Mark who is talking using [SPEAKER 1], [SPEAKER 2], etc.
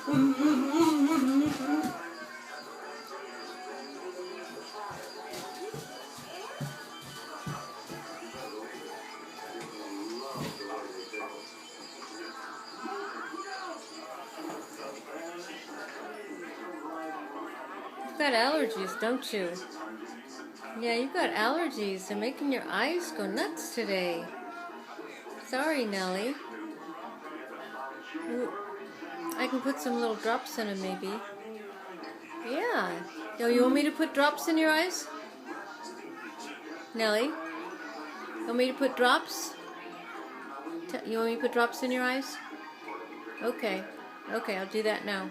[SPEAKER 1] You've got allergies, don't you? Yeah, you've got allergies. They're making your eyes go nuts today. Sorry, Nellie. I can put some little drops in them, maybe. Yeah. Yo, you want me to put drops in your eyes? Nellie? You want me to put drops? You want me to put drops in your eyes? Okay. Okay, I'll do that now.